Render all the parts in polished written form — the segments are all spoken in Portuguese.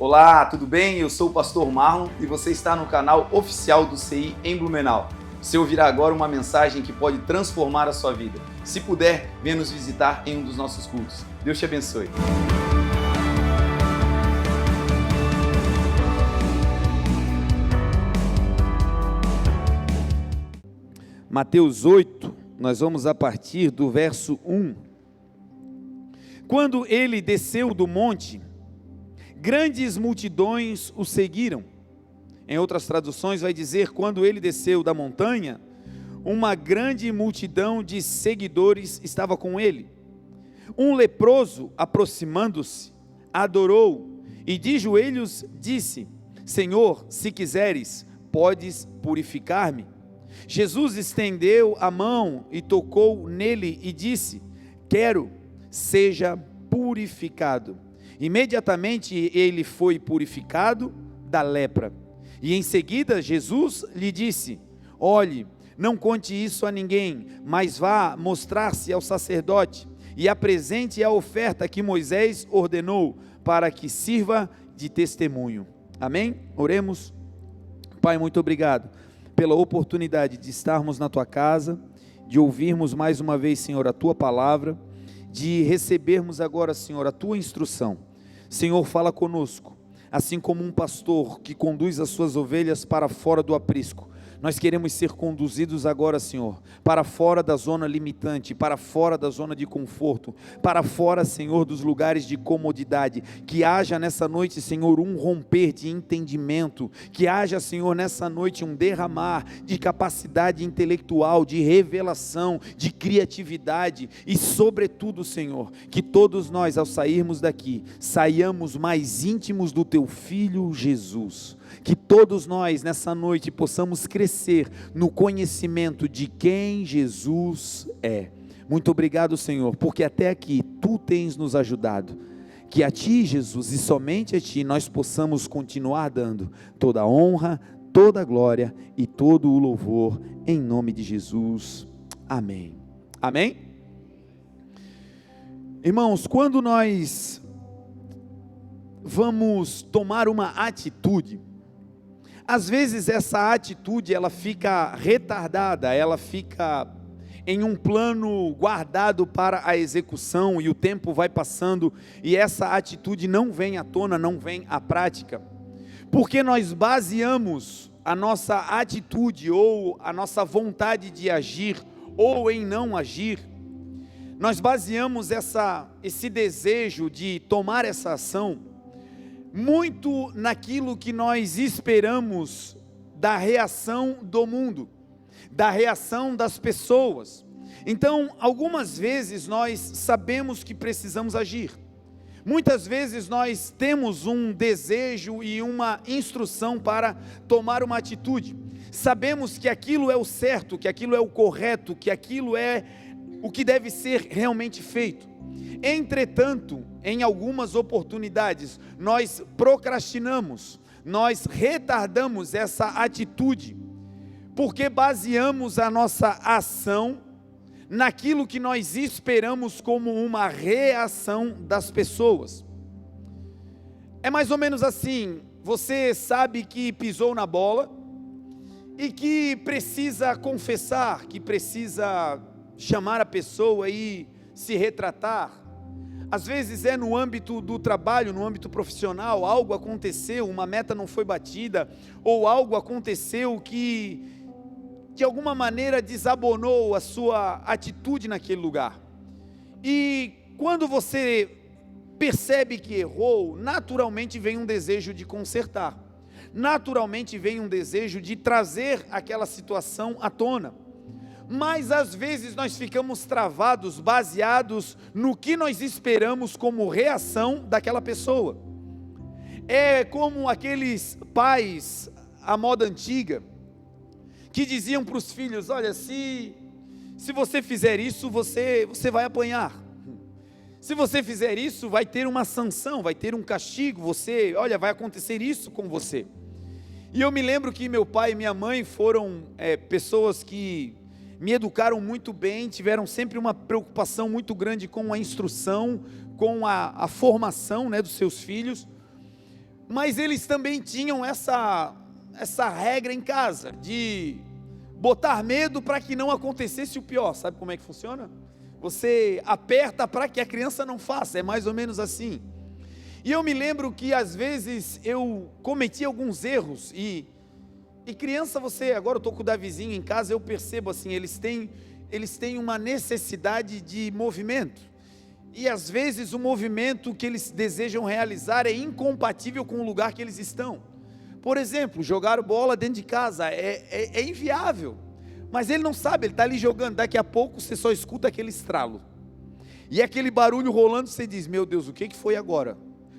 Olá, tudo bem? Eu sou o pastor Marlon e você está no canal oficial do CI em Blumenau. Você ouvirá agora uma mensagem que pode transformar a sua vida. Se puder, venha nos visitar em um dos nossos cultos. Deus te abençoe. Mateus 8, nós vamos a partir do verso 1. Quando ele desceu do monte, grandes multidões o seguiram. Em outras traduções vai dizer, quando ele desceu da montanha, uma grande multidão de seguidores estava com ele. Um leproso, aproximando-se, adorou e de joelhos disse: Senhor, se quiseres, podes purificar-me. Jesus estendeu a mão e tocou nele e disse: quero, seja purificado. Imediatamente ele foi purificado da lepra. E em seguida Jesus lhe disse: olhe, não conte isso a ninguém, mas vá mostrar-se ao sacerdote e apresente a oferta que Moisés ordenou, para que sirva de testemunho. Amém? Oremos. Pai, muito obrigado pela oportunidade de estarmos na tua casa, de ouvirmos mais uma vez, Senhor, a tua palavra, de recebermos agora, Senhor, a tua instrução. Senhor, fala conosco, assim como um pastor que conduz as suas ovelhas para fora do aprisco. Nós queremos ser conduzidos agora, Senhor, para fora da zona limitante, para fora da zona de conforto, para fora, Senhor, dos lugares de comodidade. Que haja nessa noite, Senhor, um romper de entendimento, que haja, Senhor, nessa noite um derramar de capacidade intelectual, de revelação, de criatividade e, sobretudo, Senhor, que todos nós, ao sairmos daqui, saiamos mais íntimos do Teu Filho Jesus. Que todos nós nessa noite possamos crescer no conhecimento de quem Jesus é. Muito obrigado, Senhor, porque até aqui Tu tens nos ajudado. Que a Ti, Jesus, e somente a Ti nós possamos continuar dando toda a honra, toda a glória e todo o louvor, em nome de Jesus. Amém. Amém? Irmãos, quando nós vamos tomar uma atitude, às vezes essa atitude ela fica retardada, ela fica em um plano guardado para a execução e o tempo vai passando e essa atitude não vem à tona, não vem à prática, porque nós baseamos a nossa atitude ou a nossa vontade de agir ou em não agir, nós baseamos esse desejo de tomar essa ação muito naquilo que nós esperamos da reação do mundo, da reação das pessoas. Então, algumas vezes nós sabemos que precisamos agir. Muitas vezes nós temos um desejo e uma instrução para tomar uma atitude. Sabemos que aquilo é o certo, que aquilo é o correto, que aquilo é o que deve ser realmente feito. Entretanto, em algumas oportunidades, nós procrastinamos, nós retardamos essa atitude, porque baseamos a nossa ação naquilo que nós esperamos como uma reação das pessoas. É mais ou menos assim, você sabe que pisou na bola e que precisa confessar, que precisa chamar a pessoa e se retratar. Às vezes é no âmbito do trabalho, no âmbito profissional, algo aconteceu, uma meta não foi batida, ou algo aconteceu que de alguma maneira desabonou a sua atitude naquele lugar. E quando você percebe que errou, naturalmente vem um desejo de consertar, naturalmente vem um desejo de trazer aquela situação à tona. Mas às vezes nós ficamos travados, baseados no que nós esperamos como reação daquela pessoa. É como aqueles pais à moda antiga, que diziam para os filhos: olha, se você fizer isso, você vai apanhar. Se você fizer isso, vai ter uma sanção, vai ter um castigo, vai acontecer isso com você. E eu me lembro que meu pai e minha mãe foram pessoas que me educaram muito bem, tiveram sempre uma preocupação muito grande com a instrução, com a formação, dos seus filhos. Mas eles também tinham essa regra em casa, de botar medo para que não acontecesse o pior. Sabe como é que funciona? Você aperta para que a criança não faça, é mais ou menos assim. E eu me lembro que às vezes eu cometi alguns erros, e criança, agora eu estou com o Davizinho em casa, eu percebo assim, eles têm uma necessidade de movimento, e às vezes o movimento que eles desejam realizar é incompatível com o lugar que eles estão. Por exemplo, jogar bola dentro de casa é inviável, mas ele não sabe, ele está ali jogando, daqui a pouco você só escuta aquele estralo, e aquele barulho rolando, você diz, meu Deus, o que foi agora?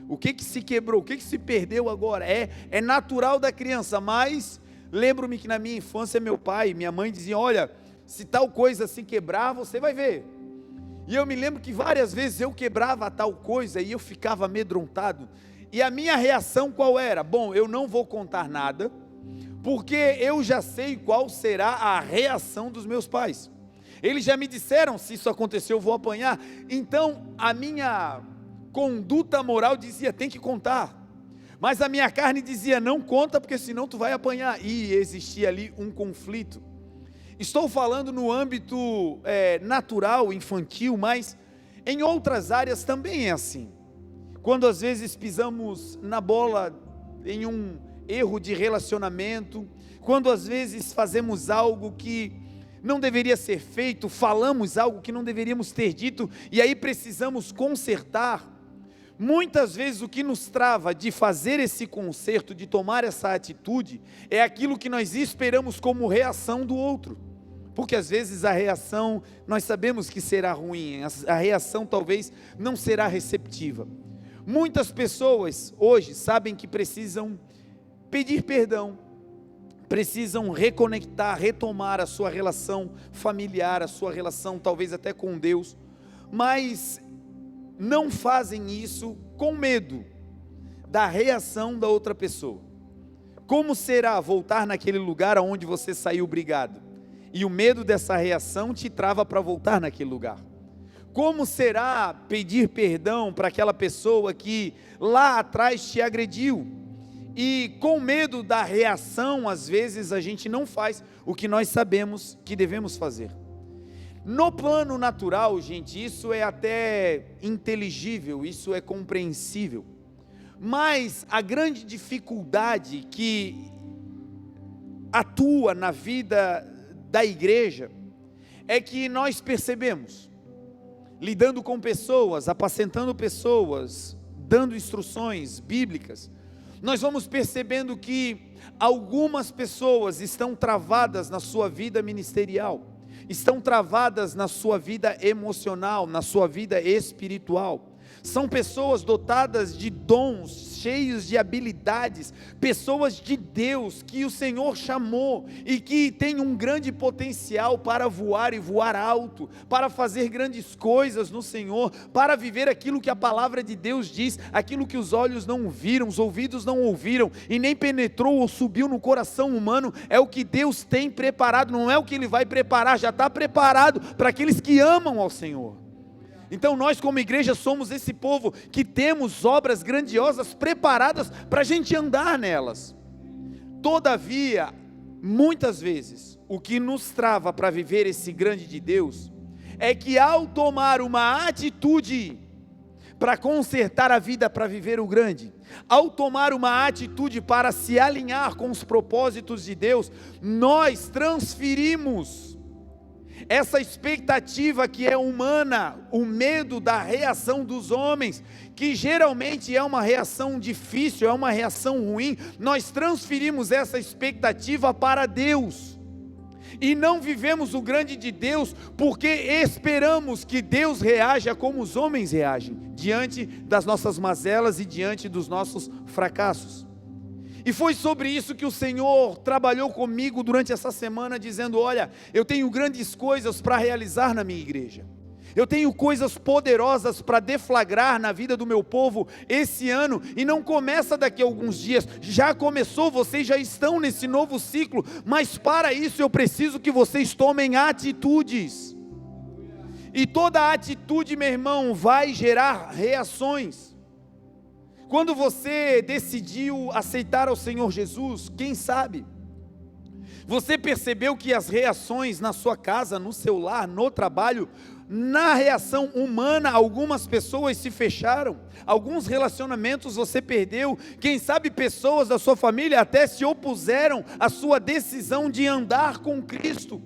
O que se quebrou? O que se perdeu agora? É natural da criança, mas lembro-me que na minha infância meu pai e minha mãe diziam, olha, se tal coisa se quebrar, você vai ver. E eu me lembro que várias vezes eu quebrava tal coisa e eu ficava amedrontado. E a minha reação qual era? Bom, eu não vou contar nada, porque eu já sei qual será a reação dos meus pais. Eles já me disseram, se isso acontecer eu vou apanhar. Então a minha conduta moral dizia, tem que contar, mas a minha carne dizia, não conta, porque senão tu vai apanhar, e existia ali um conflito. Estou falando no âmbito natural, infantil, mas em outras áreas também é assim. Quando às vezes pisamos na bola em um erro de relacionamento, quando às vezes fazemos algo que não deveria ser feito, falamos algo que não deveríamos ter dito, e aí precisamos consertar. Muitas vezes o que nos trava de fazer esse conserto, de tomar essa atitude, é aquilo que nós esperamos como reação do outro, porque às vezes a reação, nós sabemos que será ruim, a reação talvez não será receptiva. Muitas pessoas hoje sabem que precisam pedir perdão, precisam reconectar, retomar a sua relação familiar, a sua relação talvez até com Deus, mas não fazem isso com medo da reação da outra pessoa. Como será voltar naquele lugar onde você saiu brigado? E o medo dessa reação te trava para voltar naquele lugar. Como será pedir perdão para aquela pessoa que lá atrás te agrediu? E com medo da reação, às vezes a gente não faz o que nós sabemos que devemos fazer. No plano natural, gente, isso é até inteligível, isso é compreensível, mas a grande dificuldade que atua na vida da igreja é que nós percebemos, lidando com pessoas, apacentando pessoas, dando instruções bíblicas, nós vamos percebendo que algumas pessoas estão travadas na sua vida ministerial, estão travadas na sua vida emocional, na sua vida espiritual. São pessoas dotadas de dons, cheios de habilidades, pessoas de Deus que o Senhor chamou e que tem um grande potencial para voar e voar alto, para fazer grandes coisas no Senhor, para viver aquilo que a palavra de Deus diz, aquilo que os olhos não viram, os ouvidos não ouviram e nem penetrou ou subiu no coração humano, é o que Deus tem preparado, não é o que Ele vai preparar, já está preparado para aqueles que amam ao Senhor. Então nós como igreja somos esse povo que temos obras grandiosas preparadas para a gente andar nelas. Todavia, muitas vezes, o que nos trava para viver esse grande de Deus, é que ao tomar uma atitude para consertar a vida, para viver o grande, ao tomar uma atitude para se alinhar com os propósitos de Deus, nós transferimos essa expectativa que é humana, o medo da reação dos homens, que geralmente é uma reação difícil, é uma reação ruim, nós transferimos essa expectativa para Deus, e não vivemos o grande de Deus, porque esperamos que Deus reaja como os homens reagem, diante das nossas mazelas e diante dos nossos fracassos. E foi sobre isso que o Senhor trabalhou comigo durante essa semana, dizendo: olha, eu tenho grandes coisas para realizar na minha igreja, eu tenho coisas poderosas para deflagrar na vida do meu povo esse ano, e não começa daqui a alguns dias, já começou, vocês já estão nesse novo ciclo, mas para isso eu preciso que vocês tomem atitudes, e toda atitude, meu irmão, vai gerar reações. Quando você decidiu aceitar ao Senhor Jesus, quem sabe, você percebeu que as reações na sua casa, no seu lar, no trabalho, na reação humana, algumas pessoas se fecharam, alguns relacionamentos você perdeu, quem sabe pessoas da sua família até se opuseram à sua decisão de andar com Cristo.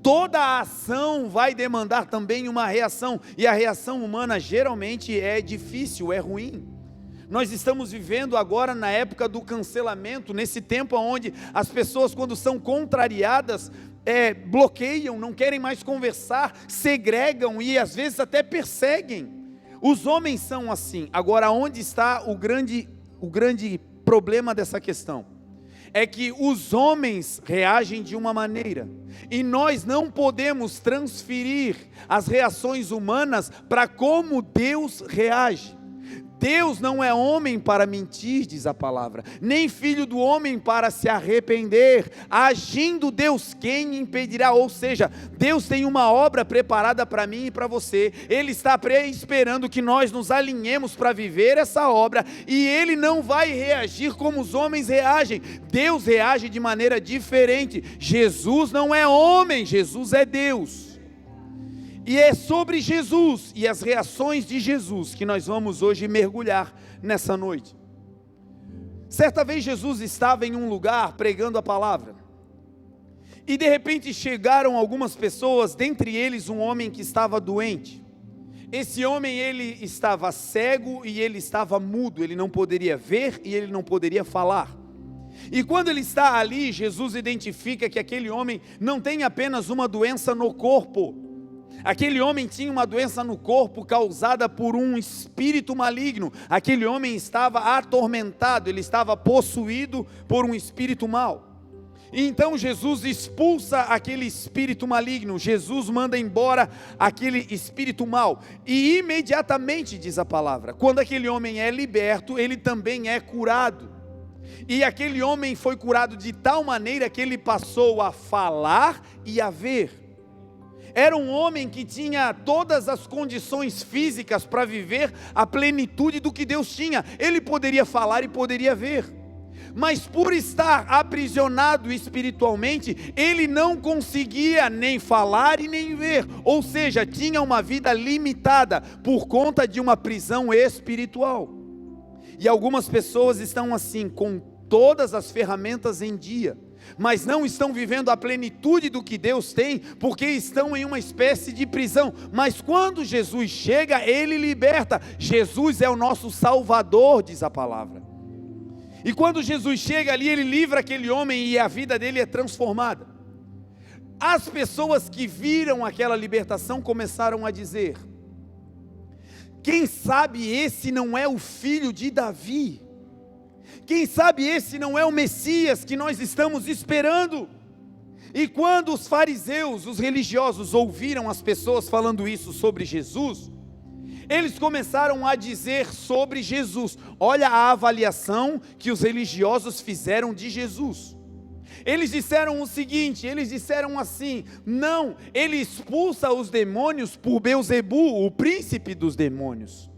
Toda a ação vai demandar também uma reação, e a reação humana geralmente é difícil, é ruim. Nós estamos vivendo agora na época do cancelamento, nesse tempo onde as pessoas, quando são contrariadas, bloqueiam, não querem mais conversar, segregam e às vezes até perseguem. Os homens são assim. Agora, onde está o grande problema dessa questão? É que os homens reagem de uma maneira, e nós não podemos transferir as reações humanas para como Deus reage. Deus não é homem para mentir, diz a palavra, nem filho do homem para se arrepender. Agindo Deus, quem impedirá? Ou seja, Deus tem uma obra preparada para mim e para você. Ele está esperando que nós nos alinhemos para viver essa obra, e Ele não vai reagir como os homens reagem. Deus reage de maneira diferente. Jesus não é homem, Jesus é Deus. E é sobre Jesus e as reações de Jesus que nós vamos hoje mergulhar nessa noite. Certa vez Jesus estava em um lugar pregando a palavra, e de repente chegaram algumas pessoas, dentre eles um homem que estava doente. Esse homem, ele estava cego e ele estava mudo, ele não poderia ver e ele não poderia falar. E quando ele está ali, Jesus identifica que aquele homem não tem apenas uma doença no corpo. Aquele homem tinha uma doença no corpo causada por um espírito maligno. Aquele homem estava atormentado, ele estava possuído por um espírito mau. E então Jesus expulsa aquele espírito maligno, Jesus manda embora aquele espírito mau. E imediatamente, diz a palavra, quando aquele homem é liberto, ele também é curado. E aquele homem foi curado de tal maneira que ele passou a falar e a ver. Era um homem que tinha todas as condições físicas para viver a plenitude do que Deus tinha. Ele poderia falar e poderia ver, mas por estar aprisionado espiritualmente, ele não conseguia nem falar e nem ver. Ou seja, tinha uma vida limitada por conta de uma prisão espiritual. E algumas pessoas estão assim, com todas as ferramentas em dia, mas não estão vivendo a plenitude do que Deus tem, porque estão em uma espécie de prisão. Mas quando Jesus chega, Ele liberta. Jesus é o nosso Salvador, diz a palavra. E quando Jesus chega ali, Ele livra aquele homem e a vida dele é transformada. As pessoas que viram aquela libertação começaram a dizer: quem sabe esse não é o filho de Davi? Quem sabe esse não é o Messias que nós estamos esperando? E quando os fariseus, os religiosos, ouviram as pessoas falando isso sobre Jesus, eles começaram a dizer sobre Jesus. Olha a avaliação que os religiosos fizeram de Jesus. Eles disseram o seguinte, eles disseram assim: não, ele expulsa os demônios por Beelzebu, o príncipe dos demônios.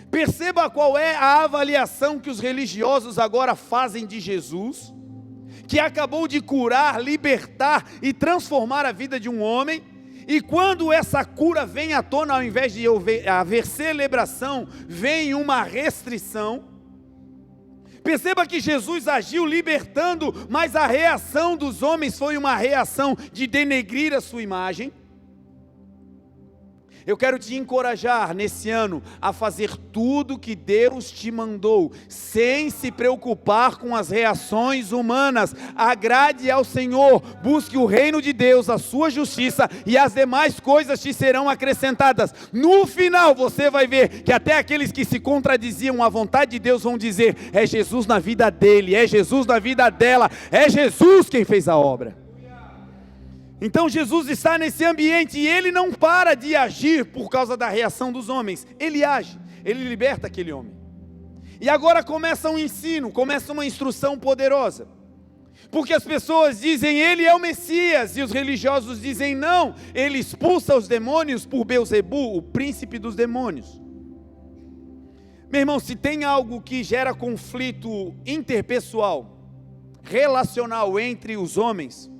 Perceba qual é a avaliação que os religiosos agora fazem de Jesus, que acabou de curar, libertar e transformar a vida de um homem. E quando essa cura vem à tona, ao invés de haver celebração, vem uma restrição. Perceba que Jesus agiu libertando, mas a reação dos homens foi uma reação de denegrir a sua imagem. Eu quero te encorajar nesse ano a fazer tudo que Deus te mandou, sem se preocupar com as reações humanas. Agrade ao Senhor, busque o reino de Deus, a sua justiça, e as demais coisas te serão acrescentadas. No final você vai ver que até aqueles que se contradiziam à vontade de Deus vão dizer: é Jesus na vida dele, é Jesus na vida dela, é Jesus quem fez a obra. Então Jesus está nesse ambiente e ele não para de agir por causa da reação dos homens. Ele age, ele liberta aquele homem. E agora começa um ensino, começa uma instrução poderosa. Porque as pessoas dizem: ele é o Messias, e os religiosos dizem: não, ele expulsa os demônios por Beelzebu, o príncipe dos demônios. Meu irmão, se tem algo que gera conflito interpessoal, relacional entre os homens,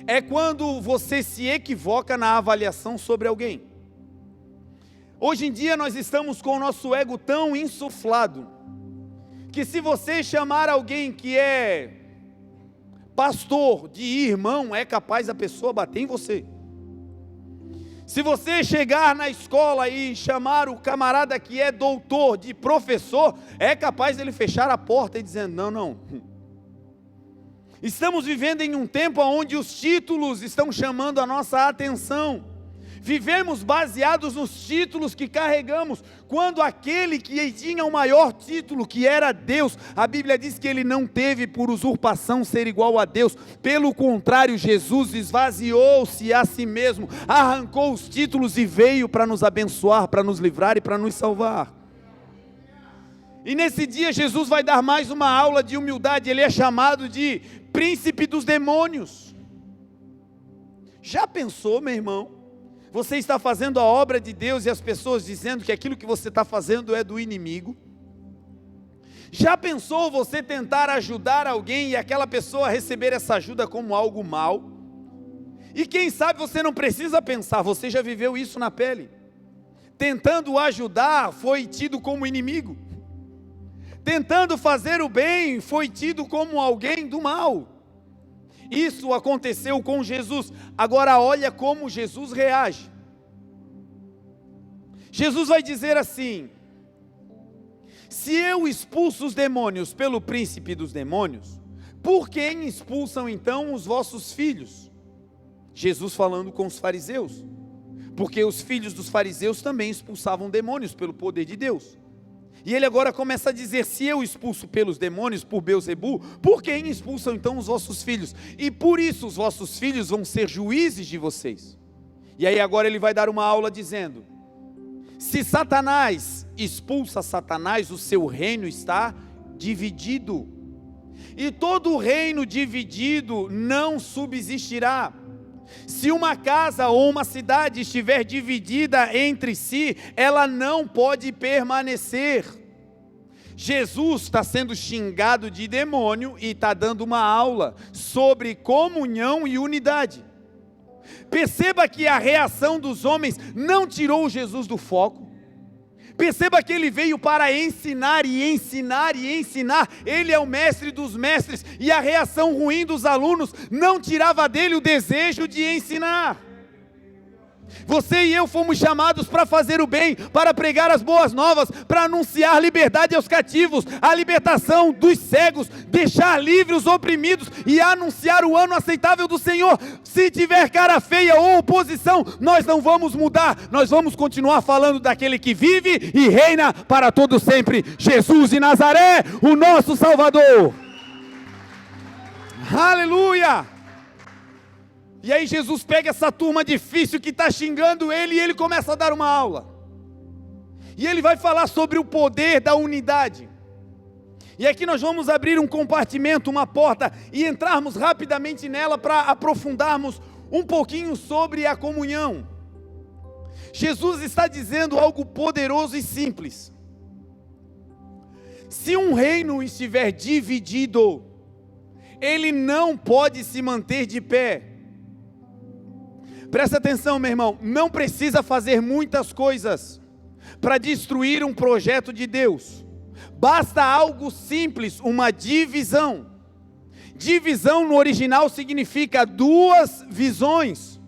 é quando você se equivoca na avaliação sobre alguém. Hoje em dia nós estamos com o nosso ego tão insuflado, que se você chamar alguém que é pastor de irmão, é capaz a pessoa bater em você. Se você chegar na escola e chamar o camarada que é doutor de professor, é capaz ele fechar a porta e dizendo, não. Estamos vivendo em um tempo onde os títulos estão chamando a nossa atenção. Vivemos baseados nos títulos que carregamos, quando aquele que tinha o maior título, que era Deus, a Bíblia diz que ele não teve por usurpação ser igual a Deus, pelo contrário, Jesus esvaziou-se a si mesmo, arrancou os títulos e veio para nos abençoar, para nos livrar e para nos salvar. E nesse dia Jesus vai dar mais uma aula de humildade, ele é chamado de príncipe dos demônios. Já pensou, meu irmão? Você está fazendo a obra de Deus e as pessoas dizendo que aquilo que você está fazendo é do inimigo? Já pensou você tentar ajudar alguém e aquela pessoa receber essa ajuda como algo mal? E quem sabe você não precisa pensar, você já viveu isso na pele. Tentando ajudar foi tido como inimigo. Tentando fazer o bem foi tido como alguém do mal. Isso aconteceu com Jesus. Agora olha como Jesus reage. Jesus vai dizer assim: se eu expulso os demônios pelo príncipe dos demônios, por quem expulsam então os vossos filhos? Jesus falando com os fariseus, porque os filhos dos fariseus também expulsavam demônios pelo poder de Deus. E ele agora começa a dizer, se eu expulso pelos demônios, por Beelzebu, por quem expulsam então os vossos filhos? E por isso os vossos filhos vão ser juízes de vocês. E aí agora ele vai dar uma aula dizendo, se Satanás expulsa Satanás, o seu reino está dividido. E todo reino dividido não subsistirá. Se uma casa ou uma cidade estiver dividida entre si, ela não pode permanecer. Jesus está sendo xingado de demônio e está dando uma aula sobre comunhão e unidade. Perceba que a reação dos homens não tirou Jesus do foco. Perceba que ele veio para ensinar e ensinar e ensinar. Ele é o mestre dos mestres. E a reação ruim dos alunos não tirava dele o desejo de ensinar. Você e eu fomos chamados para fazer o bem, para pregar as boas novas, para anunciar liberdade aos cativos, a libertação dos cegos, deixar livres os oprimidos e anunciar o ano aceitável do Senhor. Se tiver cara feia ou oposição, nós não vamos mudar, nós vamos continuar falando daquele que vive e reina para todo sempre, Jesus de Nazaré, o nosso Salvador. Aleluia! E aí Jesus pega essa turma difícil que está xingando ele e ele começa a dar uma aula. E ele vai falar sobre o poder da unidade. E aqui nós vamos abrir um compartimento, uma porta, e entrarmos rapidamente nela para aprofundarmos um pouquinho sobre a comunhão. Jesus está dizendo algo poderoso e simples. Se um reino estiver dividido, ele não pode se manter de pé. Presta atenção, meu irmão, não precisa fazer muitas coisas para destruir um projeto de Deus. Basta algo simples, uma divisão. Divisão no original significa duas visões.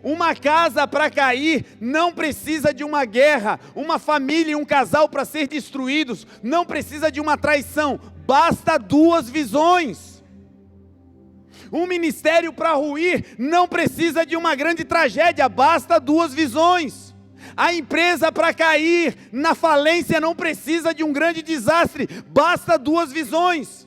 Uma casa para cair não precisa de uma guerra, uma família e um casal para ser destruídos, não precisa de uma traição, basta duas visões. Um ministério para ruir não precisa de uma grande tragédia, basta duas visões. A empresa para cair na falência não precisa de um grande desastre, basta duas visões.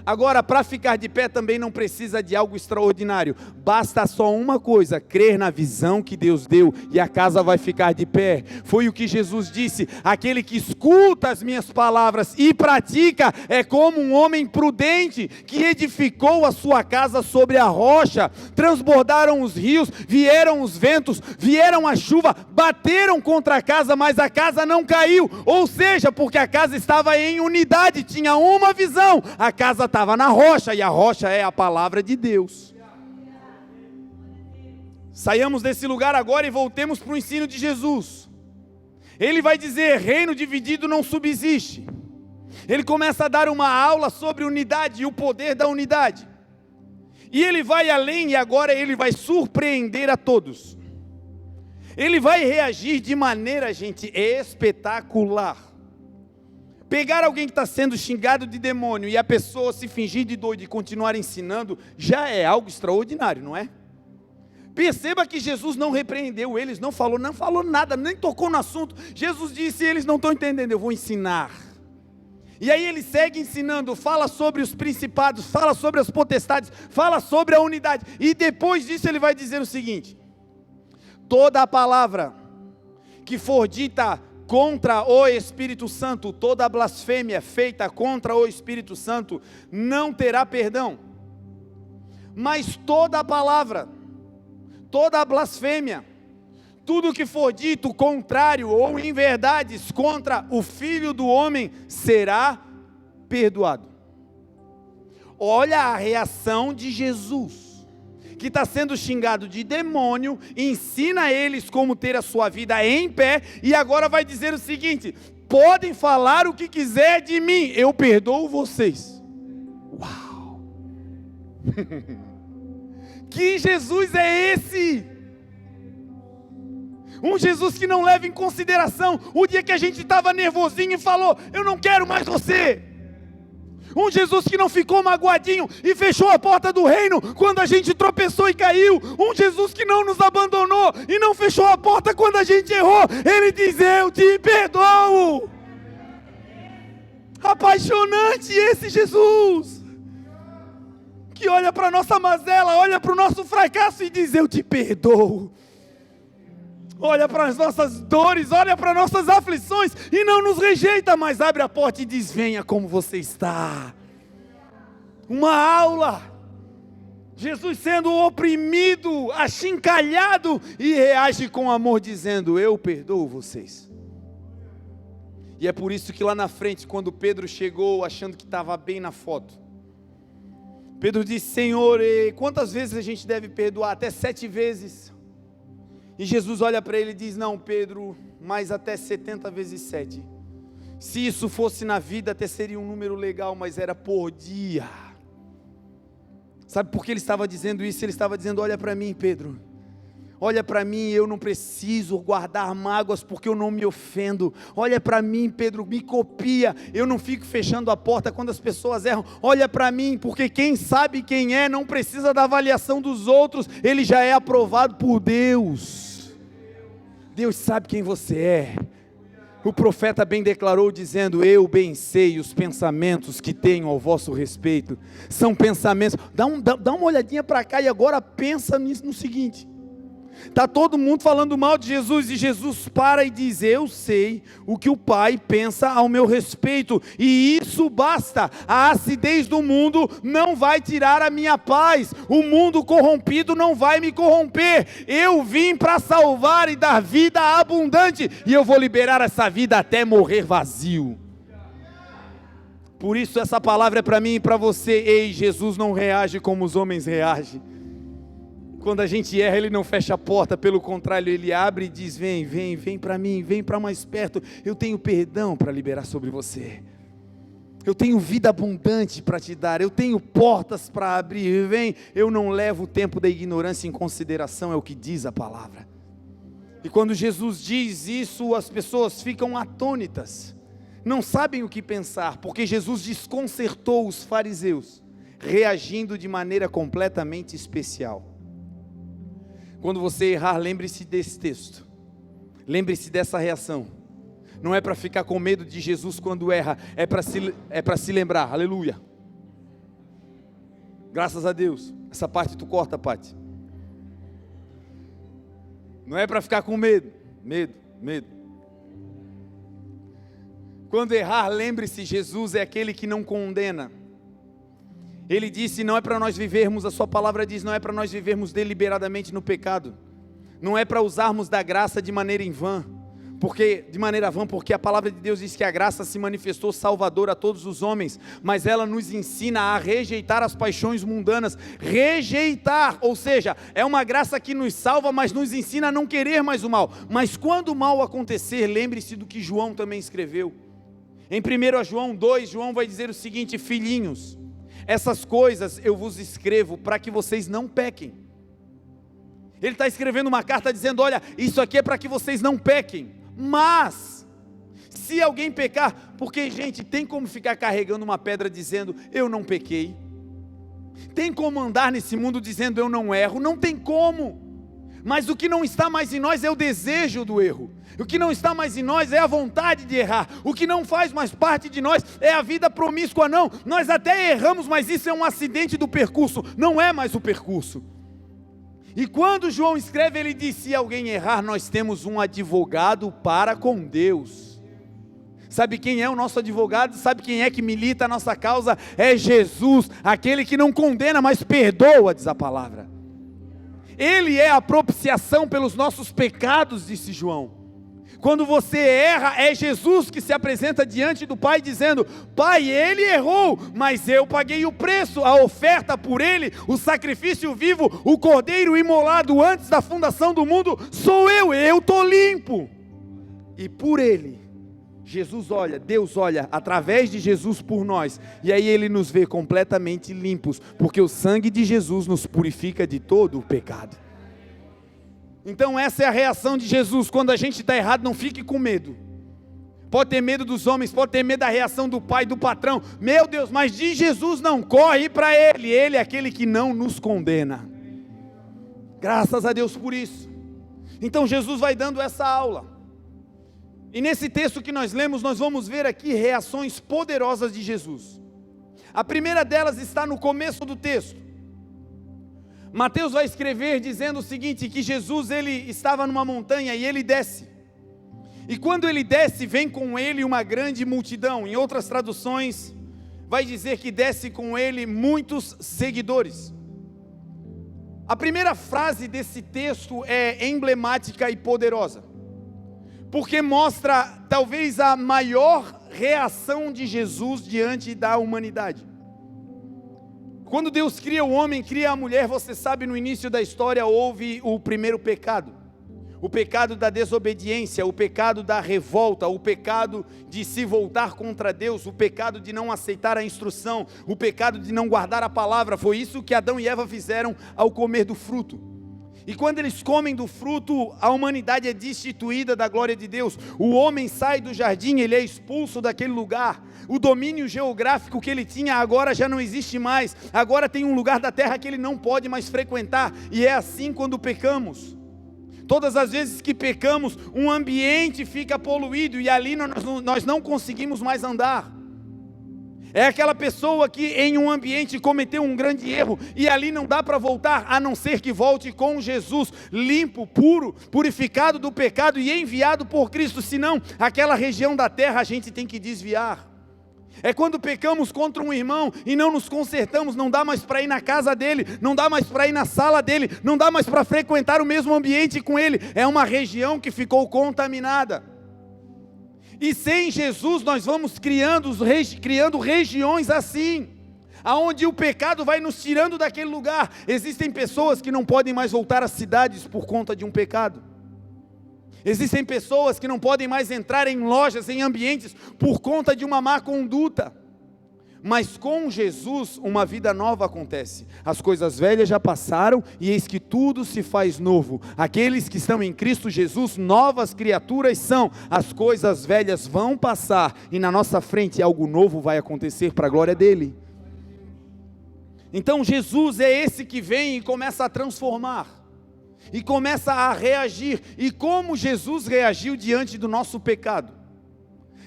Agora, para ficar de pé também não precisa de algo extraordinário. Basta só uma coisa: crer na visão que Deus deu e a casa vai ficar de pé. Foi o que Jesus disse: aquele que escuta as minhas palavras e pratica é como um homem prudente que edificou a sua casa sobre a rocha. Transbordaram os rios, vieram os ventos, vieram a chuva, bateram contra a casa, mas a casa não caiu. Ou seja, porque a casa estava em unidade, tinha uma visão. A casa estava na rocha, e a rocha é a palavra de Deus. Saiamos desse lugar agora e voltemos para o ensino de Jesus. Ele vai dizer: reino dividido não subsiste. Ele começa a dar uma aula sobre unidade e o poder da unidade. E ele vai além, e agora ele vai surpreender a todos. Ele vai reagir de maneira, gente, espetacular. Pegar alguém que está sendo xingado de demônio e a pessoa se fingir de doido e continuar ensinando, já é algo extraordinário, não é? Perceba que Jesus não repreendeu eles, não falou nada, nem tocou no assunto. Jesus disse: eles não estão entendendo, eu vou ensinar. E aí ele segue ensinando, fala sobre os principados, fala sobre as potestades, fala sobre a unidade. E depois disso ele vai dizer o seguinte: toda a palavra que for dita contra o Espírito Santo, toda a blasfêmia feita contra o Espírito Santo não terá perdão. Mas toda a palavra, toda a blasfêmia, tudo que for dito contrário ou em verdades contra o Filho do Homem será perdoado. Olha a reação de Jesus, que está sendo xingado de demônio, ensina eles como ter a sua vida em pé, e agora vai dizer o seguinte: podem falar o que quiser de mim, eu perdoo vocês. Uau! Que Jesus é esse? Um Jesus que não leva em consideração o dia que a gente estava nervosinho e falou: eu não quero mais você. Um Jesus que não ficou magoadinho e fechou a porta do reino quando a gente tropeçou e caiu. Um Jesus que não nos abandonou e não fechou a porta quando a gente errou. Ele diz: eu te perdoo. Apaixonante esse Jesus, que olha para a nossa mazela, olha para o nosso fracasso e diz: eu te perdoo. Olha para as nossas dores, olha para nossas aflições e não nos rejeita, mas abre a porta e diz: venha como você está. Uma aula. Jesus sendo oprimido, achincalhado, e reage com amor dizendo: eu perdoo vocês. E é por isso que lá na frente, quando Pedro chegou achando que estava bem na foto, Pedro disse: Senhor, quantas vezes a gente deve perdoar? Até 7 vezes. E Jesus olha para ele e diz: não, Pedro, mas até 70 vezes 7. Se isso fosse na vida, até seria um número legal, mas era por dia. Sabe por que ele estava dizendo isso? Ele estava dizendo: olha para mim, Pedro, olha para mim, eu não preciso guardar mágoas porque eu não me ofendo. Olha para mim, Pedro, me copia, eu não fico fechando a porta quando as pessoas erram. Olha para mim, porque quem sabe quem é não precisa da avaliação dos outros, ele já é aprovado por Deus. Deus sabe quem você é. O profeta bem declarou dizendo: eu bem sei os pensamentos que tenho ao vosso respeito. São pensamentos, dá uma olhadinha para cá e agora pensa nisso, no seguinte: está todo mundo falando mal de Jesus, e Jesus para e diz: eu sei o que o Pai pensa ao meu respeito, e isso basta. A acidez do mundo não vai tirar a minha paz, o mundo corrompido não vai me corromper. Eu vim para salvar e dar vida abundante, e eu vou liberar essa vida até morrer vazio. Por isso essa palavra é para mim e para você. Ei, Jesus não reage como os homens reagem. Quando a gente erra, ele não fecha a porta, pelo contrário, ele abre e diz: vem para mim, vem para mais perto, eu tenho perdão para liberar sobre você, eu tenho vida abundante para te dar, eu tenho portas para abrir, vem, eu não levo o tempo da ignorância em consideração, é o que diz a palavra. E quando Jesus diz isso, as pessoas ficam atônitas, não sabem o que pensar, porque Jesus desconcertou os fariseus, reagindo de maneira completamente especial. Quando você errar, lembre-se desse texto, lembre-se dessa reação. Não é para ficar com medo de Jesus quando erra, é para se lembrar, aleluia. Graças a Deus. Essa parte tu corta, Pati. Não é para ficar com medo. Medo. Quando errar, lembre-se, Jesus é aquele que não condena. Ele disse, não é para nós vivermos, a sua palavra diz, não é para nós vivermos deliberadamente no pecado. Não é para usarmos da graça de maneira vã, porque a palavra de Deus diz que a graça se manifestou salvadora a todos os homens, mas ela nos ensina a rejeitar as paixões mundanas. Rejeitar, ou seja, é uma graça que nos salva, mas nos ensina a não querer mais o mal. Mas quando o mal acontecer, lembre-se do que João também escreveu. Em 1 João 2, João vai dizer o seguinte: filhinhos, essas coisas eu vos escrevo para que vocês não pequem. Ele está escrevendo uma carta dizendo, olha, isso aqui é para que vocês não pequem. Mas, se alguém pecar, porque gente, tem como ficar carregando uma pedra dizendo, eu não pequei? Tem como andar nesse mundo dizendo, eu não erro? Não tem como. Mas o que não está mais em nós é o desejo do erro. O que não está mais em nós é a vontade de errar. O que não faz mais parte de nós é a vida promíscua, não. Nós até erramos, mas isso é um acidente do percurso, não é mais o percurso. E quando João escreve, ele diz, se alguém errar, nós temos um advogado para com Deus. Sabe quem é o nosso advogado? Sabe quem é que milita a nossa causa? É Jesus, aquele que não condena, mas perdoa, diz a palavra. Ele é a propiciação pelos nossos pecados, disse João. Quando você erra, é Jesus que se apresenta diante do Pai dizendo, Pai, ele errou, mas eu paguei o preço, a oferta por ele, o sacrifício vivo, o cordeiro imolado antes da fundação do mundo, sou eu estou limpo. E por ele, Jesus olha, Deus olha através de Jesus por nós, e aí ele nos vê completamente limpos, porque o sangue de Jesus nos purifica de todo o pecado. Então essa é a reação de Jesus. Quando a gente está errado, não fique com medo. Pode ter medo dos homens, pode ter medo da reação do pai, do patrão, meu Deus, mas de Jesus não, corre para ele, ele é aquele que não nos condena. Graças a Deus por isso. Então Jesus vai dando essa aula, e nesse texto que nós lemos, nós vamos ver aqui reações poderosas de Jesus. A primeira delas está no começo do texto. Mateus vai escrever dizendo o seguinte, que Jesus ele estava numa montanha e ele desce. E quando ele desce, vem com ele uma grande multidão. Em outras traduções, vai dizer que desce com ele muitos seguidores. A primeira frase desse texto é emblemática e poderosa, porque mostra talvez a maior reação de Jesus diante da humanidade. Quando Deus cria o homem, cria a mulher, você sabe, no início da história houve o primeiro pecado. O pecado da desobediência, o pecado da revolta, o pecado de se voltar contra Deus, o pecado de não aceitar a instrução, o pecado de não guardar a palavra. Foi isso que Adão e Eva fizeram ao comer do fruto. E quando eles comem do fruto, a humanidade é destituída da glória de Deus. O homem sai do jardim, ele é expulso daquele lugar. O domínio geográfico que ele tinha agora já não existe mais. Agora tem um lugar da terra que ele não pode mais frequentar. E é assim quando pecamos. Todas as vezes que pecamos, um ambiente fica poluído e ali nós não conseguimos mais andar. É aquela pessoa que em um ambiente cometeu um grande erro e ali não dá para voltar, a não ser que volte com Jesus, limpo, puro, purificado do pecado e enviado por Cristo. Senão, aquela região da terra a gente tem que desviar. É quando pecamos contra um irmão e não nos consertamos, não dá mais para ir na casa dele, não dá mais para ir na sala dele, não dá mais para frequentar o mesmo ambiente com ele. É uma região que ficou contaminada. E sem Jesus nós vamos criando regiões assim, aonde o pecado vai nos tirando daquele lugar. Existem pessoas que não podem mais voltar às cidades por conta de um pecado. Existem pessoas que não podem mais entrar em lojas, em ambientes, por conta de uma má conduta. Mas com Jesus, uma vida nova acontece. As coisas velhas já passaram e eis que tudo se faz novo. Aqueles que estão em Cristo Jesus, novas criaturas são. As coisas velhas vão passar e na nossa frente algo novo vai acontecer para a glória dele. Então Jesus é esse que vem e começa a transformar. E começa a reagir. E como Jesus reagiu diante do nosso pecado?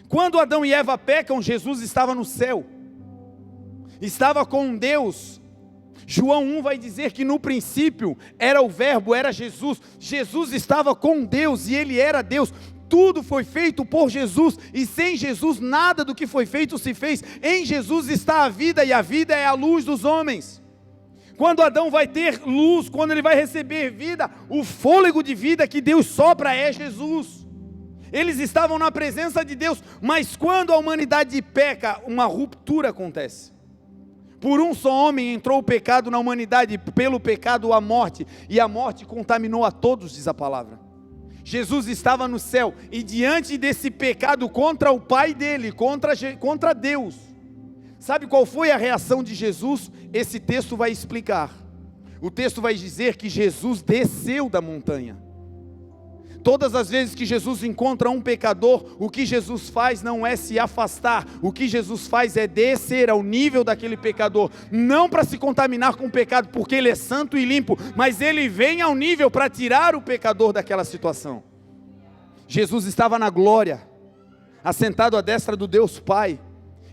Quando Adão e Eva pecam, Jesus estava no céu, estava com Deus, João 1 vai dizer que no princípio era o verbo, era Jesus. Jesus estava com Deus e ele era Deus. Tudo foi feito por Jesus, e sem Jesus nada do que foi feito se fez. Em Jesus está a vida, e a vida é a luz dos homens. Quando Adão vai ter luz, quando ele vai receber vida, o fôlego de vida que Deus sopra é Jesus. Eles estavam na presença de Deus, mas quando a humanidade peca, uma ruptura acontece. Por um só homem entrou o pecado na humanidade, pelo pecado a morte, e a morte contaminou a todos, diz a palavra. Jesus estava no céu, e diante desse pecado contra o Pai dele, contra Deus, sabe qual foi a reação de Jesus? Esse texto vai explicar. O texto vai dizer que Jesus desceu da montanha. Todas as vezes que Jesus encontra um pecador, o que Jesus faz não é se afastar, o que Jesus faz é descer ao nível daquele pecador, não para se contaminar com o pecado, porque ele é santo e limpo, mas ele vem ao nível para tirar o pecador daquela situação. Jesus estava na glória, assentado à destra do Deus Pai.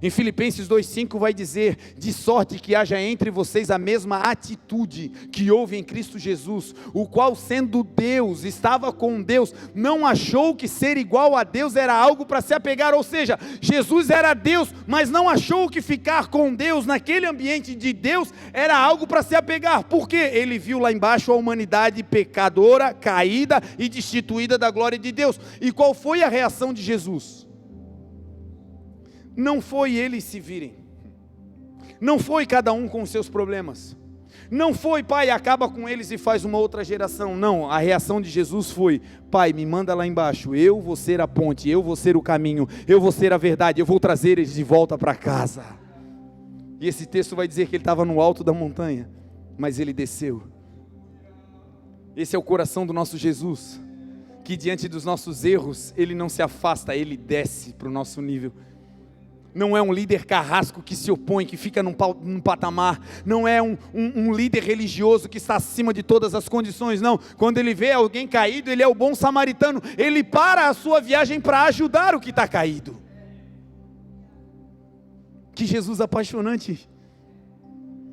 Em Filipenses 2,5 vai dizer: de sorte que haja entre vocês a mesma atitude que houve em Cristo Jesus, o qual sendo Deus, estava com Deus, não achou que ser igual a Deus era algo para se apegar, ou seja, Jesus era Deus, mas não achou que ficar com Deus, naquele ambiente de Deus, era algo para se apegar, porque ele viu lá embaixo a humanidade pecadora, caída e destituída da glória de Deus. E qual foi a reação de Jesus? Não foi eles se virem, não foi cada um com os seus problemas, não foi: Pai, acaba com eles e faz uma outra geração. Não, a reação de Jesus foi: Pai, me manda lá embaixo, eu vou ser a ponte, eu vou ser o caminho, eu vou ser a verdade, eu vou trazer eles de volta para casa. E esse texto vai dizer que ele estava no alto da montanha, mas ele desceu. Esse é o coração do nosso Jesus, que diante dos nossos erros, ele não se afasta, ele desce para o nosso nível. Não é um líder carrasco que se opõe, que fica num patamar. Não é um líder religioso que está acima de todas as condições. Não, quando ele vê alguém caído, ele é o bom samaritano. Ele para a sua viagem para ajudar o que está caído. Que Jesus apaixonante,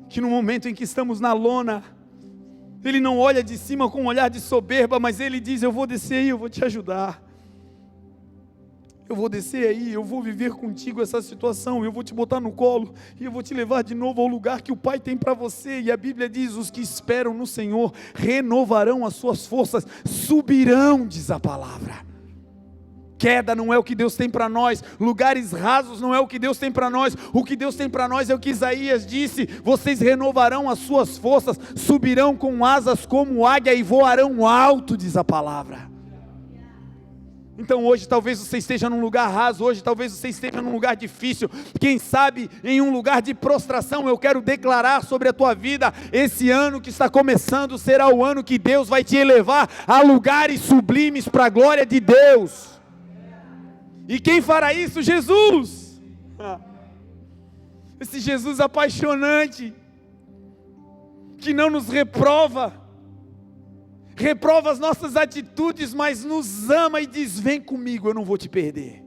que no momento em que estamos na lona, ele não olha de cima com um olhar de soberba, mas ele diz: eu vou descer aí, eu vou te ajudar. Eu vou descer aí, eu vou viver contigo essa situação, eu vou te botar no colo, e eu vou te levar de novo ao lugar que o Pai tem para você. E a Bíblia diz: os que esperam no Senhor renovarão as suas forças, subirão, diz a palavra. Queda não é o que Deus tem para nós, lugares rasos não é o que Deus tem para nós. O que Deus tem para nós é o que Isaías disse: vocês renovarão as suas forças, subirão com asas como águia e voarão alto, diz a palavra. Então hoje talvez você esteja num lugar raso, hoje talvez você esteja num lugar difícil, quem sabe em um lugar de prostração. Eu quero declarar sobre a tua vida: esse ano que está começando será o ano que Deus vai te elevar a lugares sublimes para a glória de Deus. E quem fará isso? Jesus. Esse Jesus apaixonante, que não nos reprova as nossas atitudes, mas nos ama e diz: vem comigo, eu não vou te perder.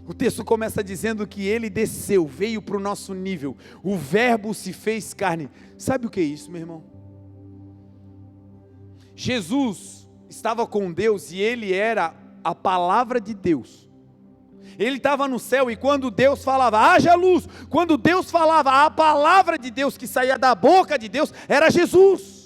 O texto começa dizendo que ele desceu, veio para o nosso nível, o verbo se fez carne. Sabe o que é isso, meu irmão? Jesus estava com Deus e ele era a palavra de Deus. Ele estava no céu, e quando Deus falava: haja luz, quando Deus falava, a palavra de Deus que saía da boca de Deus era Jesus.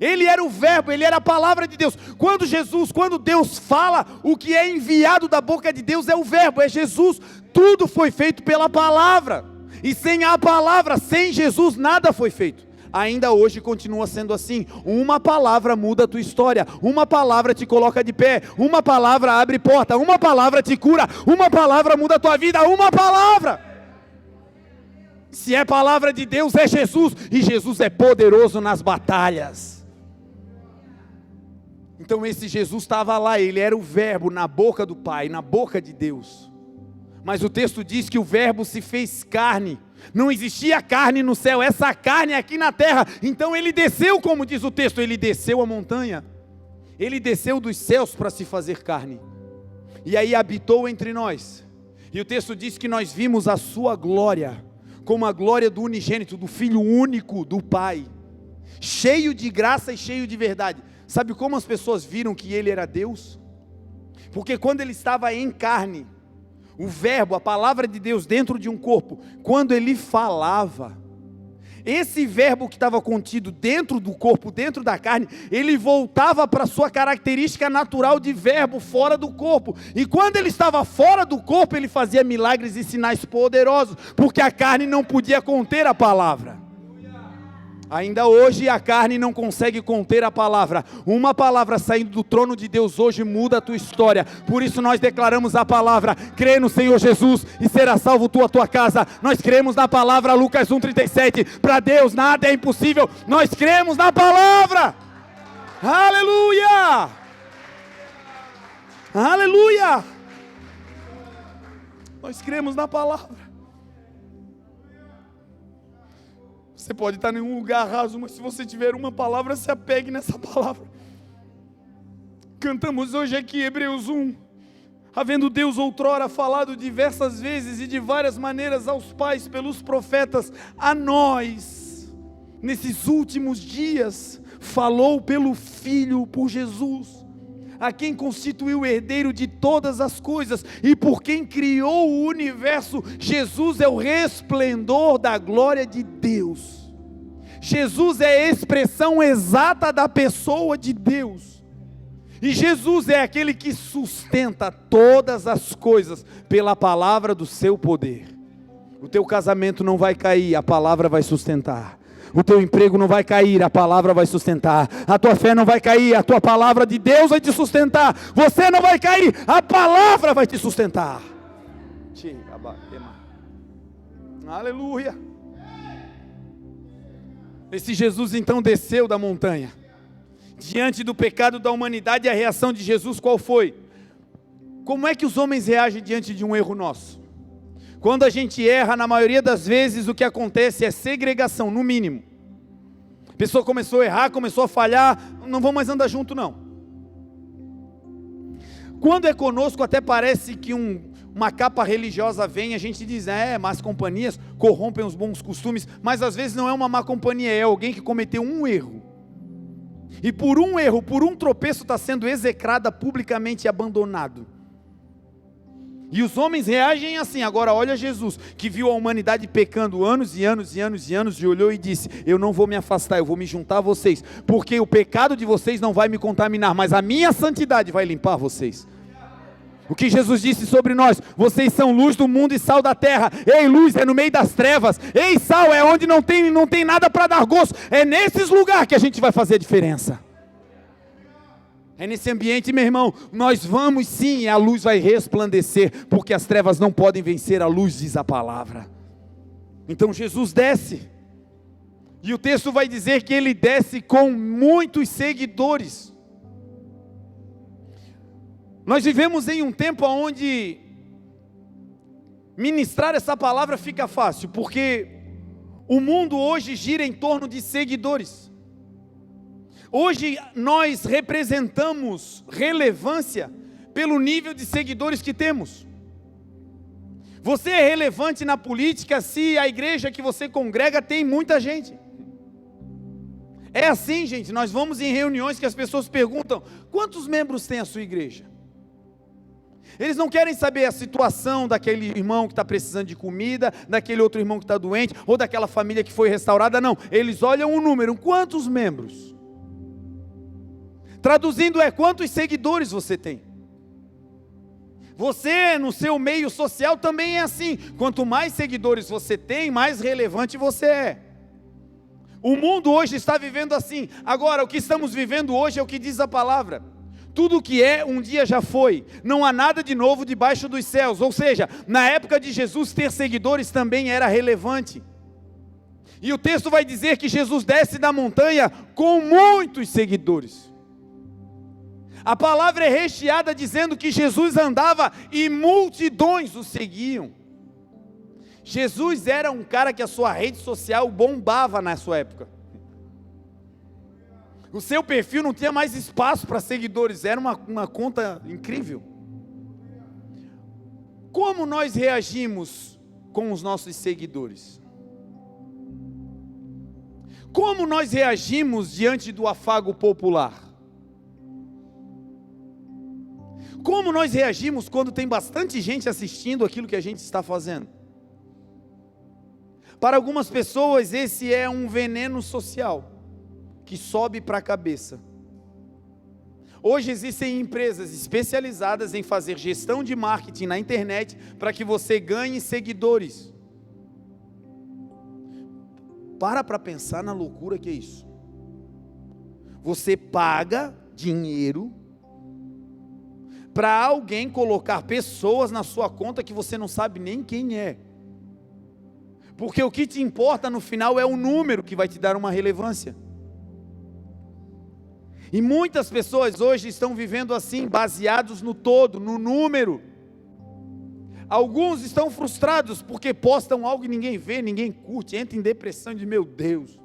Ele era o verbo, ele era a palavra de Deus. Quando Deus fala, o que é enviado da boca de Deus é o verbo, é Jesus. Tudo foi feito pela palavra, e sem a palavra, sem Jesus, nada foi feito. Ainda hoje continua sendo assim. Uma palavra muda a tua história, uma palavra te coloca de pé, uma palavra abre porta, uma palavra te cura, uma palavra muda a tua vida, uma palavra. Se é palavra de Deus, é Jesus, e Jesus é poderoso nas batalhas. Então esse Jesus estava lá, ele era o verbo na boca do Pai, na boca de Deus. Mas o texto diz que o verbo se fez carne. Não existia carne no céu, essa carne é aqui na terra. Então ele desceu, como diz o texto, ele desceu a montanha. Ele desceu dos céus para se fazer carne. E aí habitou entre nós. E o texto diz que nós vimos a sua glória, como a glória do unigênito, do Filho único do Pai, cheio de graça e cheio de verdade. Sabe como as pessoas viram que ele era Deus? Porque quando ele estava em carne, o verbo, a palavra de Deus dentro de um corpo, quando ele falava, esse verbo que estava contido dentro do corpo, dentro da carne, ele voltava para a sua característica natural de verbo fora do corpo. E quando ele estava fora do corpo, ele fazia milagres e sinais poderosos, porque a carne não podia conter a palavra. Ainda hoje a carne não consegue conter a palavra. Uma palavra saindo do trono de Deus hoje muda a tua história. Por isso nós declaramos a palavra: crê no Senhor Jesus e será salvo tu a tua casa. Nós cremos na palavra, Lucas 1,37. Para Deus nada é impossível. Nós cremos na palavra. Aleluia! Aleluia! Nós cremos na palavra. Você pode estar em um lugar raso, mas se você tiver uma palavra, se apegue nessa palavra. Cantamos hoje aqui Hebreus 1. Havendo Deus outrora falado diversas vezes e de várias maneiras aos pais pelos profetas, a nós, nesses últimos dias, falou pelo Filho, por Jesus, a quem constituiu o herdeiro de todas as coisas e por quem criou o universo. Jesus é o resplendor da glória de Deus. Jesus é a expressão exata da pessoa de Deus. E Jesus é aquele que sustenta todas as coisas pela palavra do seu poder. O teu casamento não vai cair, a palavra vai sustentar. O teu emprego não vai cair, a palavra vai sustentar. A tua fé não vai cair, a tua palavra de Deus vai te sustentar. Você não vai cair, a palavra vai te sustentar. Aleluia. Esse Jesus então desceu da montanha. Diante do pecado da humanidade, a reação de Jesus qual foi? Como é que os homens reagem diante de um erro nosso? Quando a gente erra, na maioria das vezes, o que acontece é segregação, no mínimo. A pessoa começou a errar, começou a falhar, não vão mais andar junto não. Quando é conosco, até parece que uma capa religiosa vem, a gente diz, más companhias corrompem os bons costumes, mas às vezes não é uma má companhia, é alguém que cometeu um erro. E por um erro, por um tropeço, está sendo execrada publicamente e abandonado. E os homens reagem assim. Agora olha Jesus, que viu a humanidade pecando anos e anos e anos e anos, e olhou e disse: eu não vou me afastar, eu vou me juntar a vocês, porque o pecado de vocês não vai me contaminar, mas a minha santidade vai limpar vocês. O que Jesus disse sobre nós: vocês são luz do mundo e sal da terra. Ei, luz é no meio das trevas. Ei, sal é onde não tem nada para dar gosto. É nesses lugares que a gente vai fazer a diferença. É nesse ambiente, meu irmão, nós vamos sim, e a luz vai resplandecer, porque as trevas não podem vencer a luz, diz a palavra. Então Jesus desce, e o texto vai dizer que ele desce com muitos seguidores. Nós vivemos em um tempo onde ministrar essa palavra fica fácil, porque o mundo hoje gira em torno de seguidores. Hoje nós representamos relevância pelo nível de seguidores que temos. Você é relevante na política se a igreja que você congrega tem muita gente. É assim, gente, nós vamos em reuniões que as pessoas perguntam: quantos membros tem a sua igreja? Eles não querem saber a situação daquele irmão que está precisando de comida, daquele outro irmão que está doente, ou daquela família que foi restaurada, não. Eles olham o número, quantos membros? Traduzindo é: quantos seguidores você tem? Você no seu meio social também é assim. Quanto mais seguidores você tem, mais relevante você é. O mundo hoje está vivendo assim. Agora, o que estamos vivendo hoje é o que diz a palavra: tudo o que é, um dia já foi. Não há nada de novo debaixo dos céus. Ou seja, na época de Jesus, ter seguidores também era relevante. E o texto vai dizer que Jesus desce da montanha com muitos seguidores. A palavra é recheada dizendo que Jesus andava e multidões o seguiam. Jesus era um cara que a sua rede social bombava na sua época. O seu perfil não tinha mais espaço para seguidores, era uma conta incrível. Como nós reagimos com os nossos seguidores? Como nós reagimos diante do afago popular? Como nós reagimos quando tem bastante gente assistindo aquilo que a gente está fazendo? Para algumas pessoas esse é um veneno social, que sobe para a cabeça. Hoje existem empresas especializadas em fazer gestão de marketing na internet, para que você ganhe seguidores. Para pensar na loucura que é isso. Você paga dinheiro para alguém colocar pessoas na sua conta que você não sabe nem quem é. Porque o que te importa no final é o número que vai te dar uma relevância. E muitas pessoas hoje estão vivendo assim, baseados no todo, no número. Alguns estão frustrados porque postam algo e ninguém vê, ninguém curte, entra em depressão de meu Deus.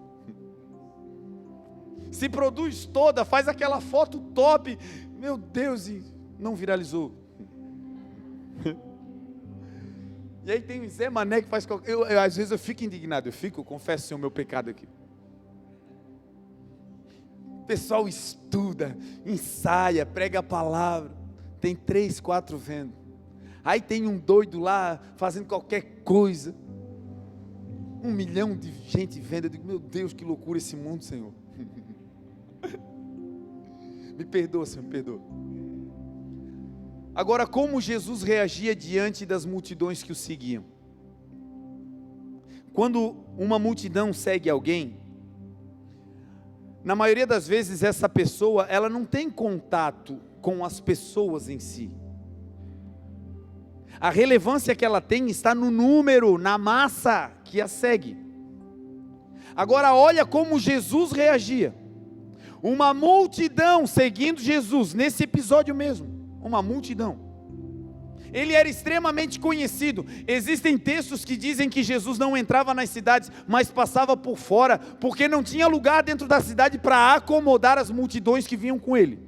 Se produz toda, faz aquela foto top, meu Deus, e não viralizou. E aí tem o Zé Mané que faz qualquer... às vezes eu fico indignado, confesso o meu pecado aqui. O pessoal estuda, ensaia, prega a palavra, tem 3, 4 vendo. Aí tem um doido lá, fazendo qualquer coisa. 1 milhão de gente vendo. Eu digo, meu Deus, que loucura esse mundo, Senhor. Me perdoa, Senhor, me perdoa. Agora, como Jesus reagia diante das multidões que o seguiam? Quando uma multidão segue alguém, na maioria das vezes essa pessoa, ela não tem contato com as pessoas em si. A relevância que ela tem está no número, na massa que a segue. Agora olha como Jesus reagia. Uma multidão seguindo Jesus, nesse episódio mesmo, uma multidão. Ele era extremamente conhecido. Existem textos que dizem que Jesus não entrava nas cidades, mas passava por fora, porque não tinha lugar dentro da cidade para acomodar as multidões que vinham com ele.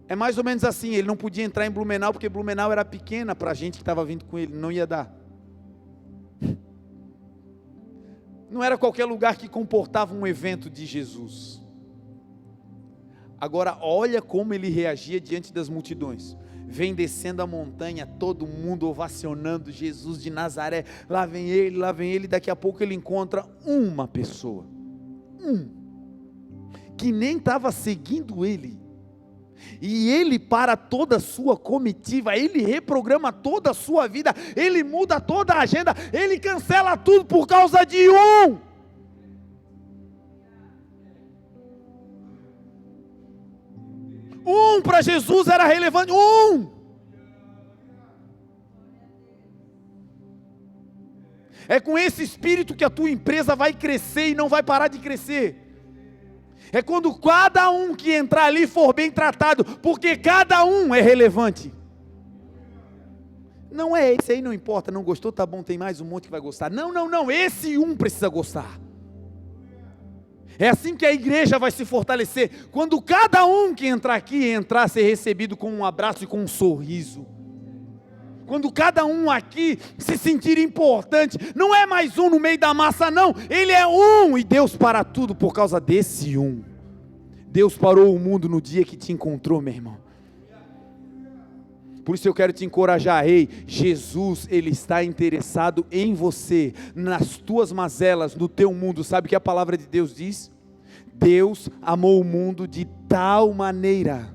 É mais ou menos assim, ele não podia entrar em Blumenau, porque Blumenau era pequena para a gente que estava vindo com ele, não ia dar. Não era qualquer lugar que comportava um evento de Jesus. Agora olha como ele reagia diante das multidões. Vem descendo a montanha, todo mundo ovacionando Jesus de Nazaré, lá vem ele, daqui a pouco ele encontra uma pessoa, que nem estava seguindo ele, e ele para toda a sua comitiva, ele reprograma toda a sua vida, ele muda toda a agenda, ele cancela tudo por causa de um. Para Jesus era relevante, É com esse espírito que a tua empresa vai crescer e não vai parar de crescer. É quando cada um que entrar ali for bem tratado, porque cada um é relevante. Não é esse aí, não importa, não gostou, tá bom, tem mais um monte que vai gostar. Não, esse um precisa gostar. É assim que a igreja vai se fortalecer, quando cada um que entrar aqui, entrar, ser recebido com um abraço e com um sorriso. Quando cada um aqui se sentir importante, não é mais um no meio da massa não, ele é um, e Deus para tudo por causa desse um. Deus parou o mundo no dia que te encontrou, meu irmão. Por isso eu quero te encorajar, ei, Jesus, Ele está interessado em você, nas tuas mazelas, no teu mundo. Sabe o que a palavra de Deus diz? Deus amou o mundo de tal maneira,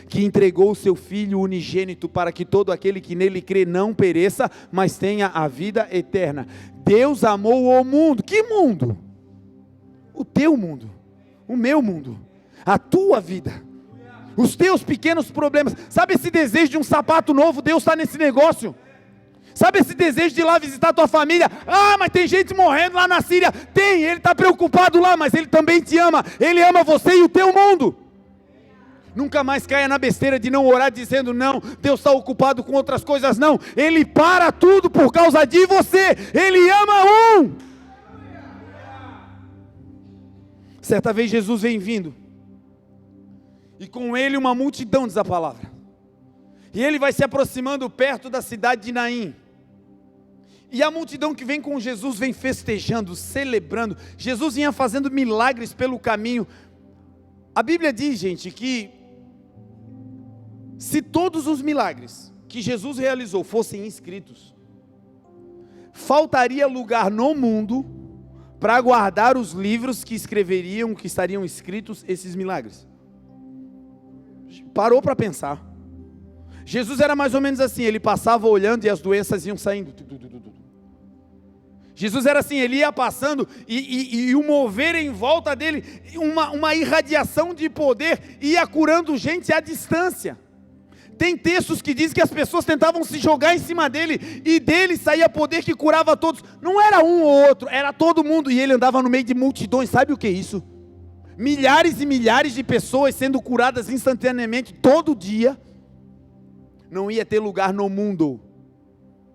que entregou o seu Filho unigênito, para que todo aquele que nele crê não pereça, mas tenha a vida eterna. Deus amou o mundo. Que mundo? O teu mundo, o meu mundo, a tua vida, os teus pequenos problemas. Sabe esse desejo de um sapato novo? Deus está nesse negócio. Sabe esse desejo de ir lá visitar a tua família? Mas tem gente morrendo lá na Síria. Tem, Ele está preocupado lá, mas Ele também te ama. Ele ama você e o teu mundo. Nunca mais caia na besteira de não orar dizendo não, Deus está ocupado com outras coisas. Não, Ele para tudo por causa de você. Ele ama um. Certa vez Jesus vem vindo, e com ele uma multidão, diz a palavra, e ele vai se aproximando perto da cidade de Naim, E a multidão que vem com Jesus vem festejando, celebrando. Jesus vinha fazendo milagres pelo caminho. A Bíblia diz, gente, que se todos os milagres que Jesus realizou fossem escritos, faltaria lugar no mundo para guardar os livros que estariam escritos esses milagres. Parou para pensar. Jesus era mais ou menos assim, ele passava olhando e as doenças iam saindo. Jesus era assim, ele ia passando e o mover em volta dele, uma irradiação de poder, ia curando gente à distância. Tem textos que dizem que as pessoas tentavam se jogar em cima dele, e dele saía poder que curava todos. Não era um ou outro, era todo mundo, e ele andava no meio de multidões. Sabe o que é isso? Milhares e milhares de pessoas sendo curadas instantaneamente, todo dia. Não ia ter lugar no mundo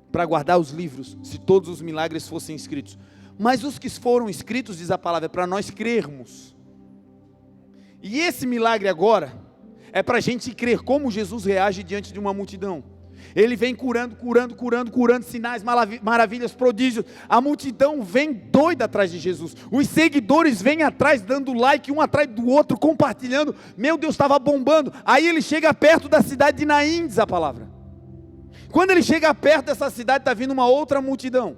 para guardar os livros, se todos os milagres fossem escritos. Mas os que foram escritos, diz a palavra, é para nós crermos. E esse milagre agora é para a gente crer como Jesus reage diante de uma multidão. Ele vem curando, sinais, maravilhas, prodígios. A multidão vem doida atrás de Jesus. Os seguidores vêm atrás, dando like, um atrás do outro, compartilhando. Meu Deus, estava bombando. Aí ele chega perto da cidade de Naim, diz a palavra. Quando ele chega perto dessa cidade, está vindo uma outra multidão.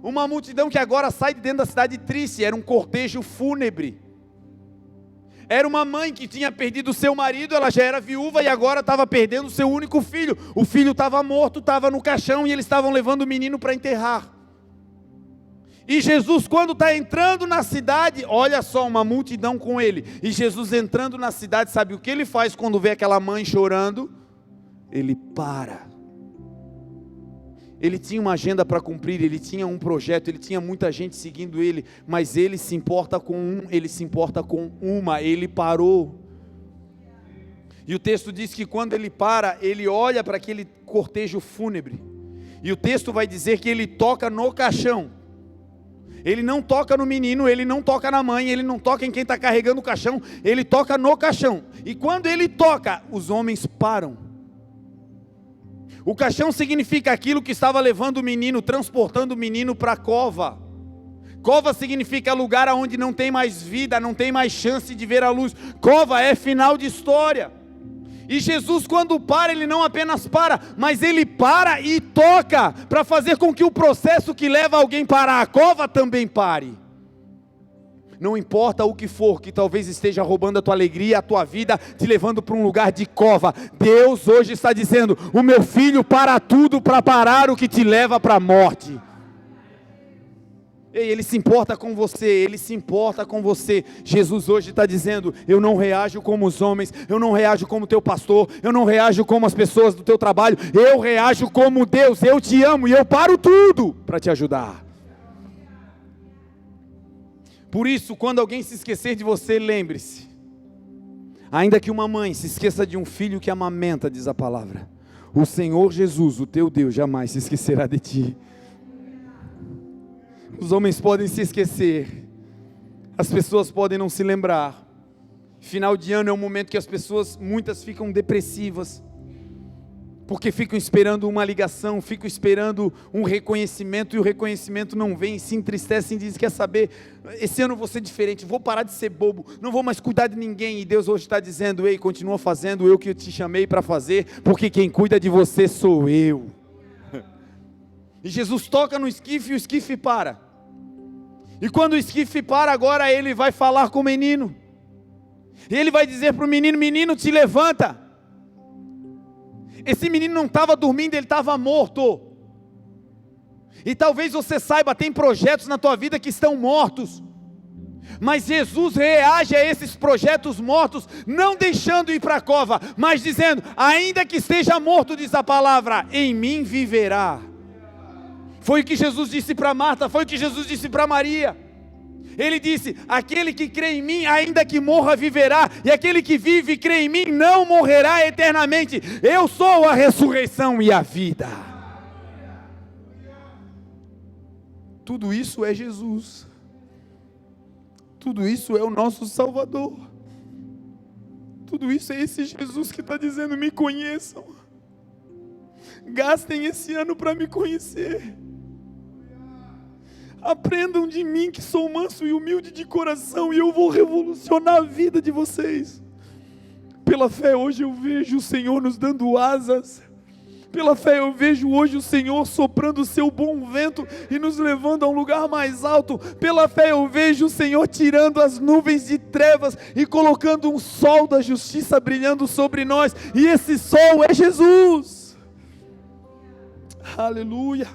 Uma multidão que agora sai de dentro da cidade triste. Era um cortejo fúnebre. Era uma mãe que tinha perdido o seu marido, ela já era viúva e agora estava perdendo o seu único filho. O filho estava morto, estava no caixão e eles estavam levando o menino para enterrar. E Jesus, quando está entrando na cidade, olha só, uma multidão com ele. E Jesus entrando na cidade, sabe o que ele faz quando vê aquela mãe chorando? Ele para. Ele tinha uma agenda para cumprir, ele tinha um projeto, ele tinha muita gente seguindo ele, mas ele se importa com ele se importa com uma, ele parou. E o texto diz que quando ele para, ele olha para aquele cortejo fúnebre, e o texto vai dizer que ele toca no caixão. Ele não toca no menino, ele não toca na mãe, ele não toca em quem está carregando o caixão, ele toca no caixão. E quando ele toca, os homens param. O caixão significa aquilo que estava levando o menino, transportando o menino para a cova. Cova significa lugar onde não tem mais vida, não tem mais chance de ver a luz. Cova é final de história. E Jesus, quando para, ele não apenas para, mas ele para e toca, para fazer com que o processo que leva alguém para a cova também pare. Não importa o que for, que talvez esteja roubando a tua alegria, a tua vida, te levando para um lugar de cova. Deus hoje está dizendo, o meu filho para tudo para parar o que te leva para a morte. Ei, Ele se importa com você, Ele se importa com você. Jesus hoje está dizendo, eu não reajo como os homens, eu não reajo como teu pastor, eu não reajo como as pessoas do teu trabalho, eu reajo como Deus, eu te amo e eu paro tudo para te ajudar. Por isso, quando alguém se esquecer de você, lembre-se, ainda que uma mãe se esqueça de um filho que amamenta, diz a palavra, o Senhor Jesus, o teu Deus, jamais se esquecerá de ti. Os homens podem se esquecer, as pessoas podem não se lembrar. Final de ano é um momento que as pessoas, muitas ficam depressivas, porque ficam esperando uma ligação, ficam esperando um reconhecimento, e o reconhecimento não vem, se entristecem e dizem, quer saber, esse ano vou ser diferente, vou parar de ser bobo, não vou mais cuidar de ninguém. E Deus hoje está dizendo, ei, continua fazendo, eu que te chamei para fazer, porque quem cuida de você sou eu. E Jesus toca no esquife e o esquife para. E quando o esquife para, agora ele vai falar com o menino. E ele vai dizer para o menino, menino, te levanta. Esse menino não estava dormindo, ele estava morto. E talvez você saiba, tem projetos na tua vida que estão mortos. Mas Jesus reage a esses projetos mortos, não deixando ir para a cova, mas dizendo, ainda que esteja morto, diz a palavra, em mim viverá. Foi o que Jesus disse para Marta, foi o que Jesus disse para Maria. Ele disse, aquele que crê em mim, ainda que morra, viverá. E aquele que vive e crê em mim, não morrerá eternamente. Eu sou a ressurreição e a vida. Tudo isso é Jesus. Tudo isso é o nosso Salvador. Tudo isso é esse Jesus que está dizendo, me conheçam. Gastem esse ano para me conhecer. Aprendam de mim que sou manso e humilde de coração, e eu vou revolucionar a vida de vocês. Pela fé hoje eu vejo o Senhor nos dando asas. Pela fé eu vejo hoje o Senhor soprando o seu bom vento e nos levando a um lugar mais alto. Pela fé eu vejo o Senhor tirando as nuvens de trevas e colocando um sol da justiça brilhando sobre nós. E esse sol é Jesus. Aleluia.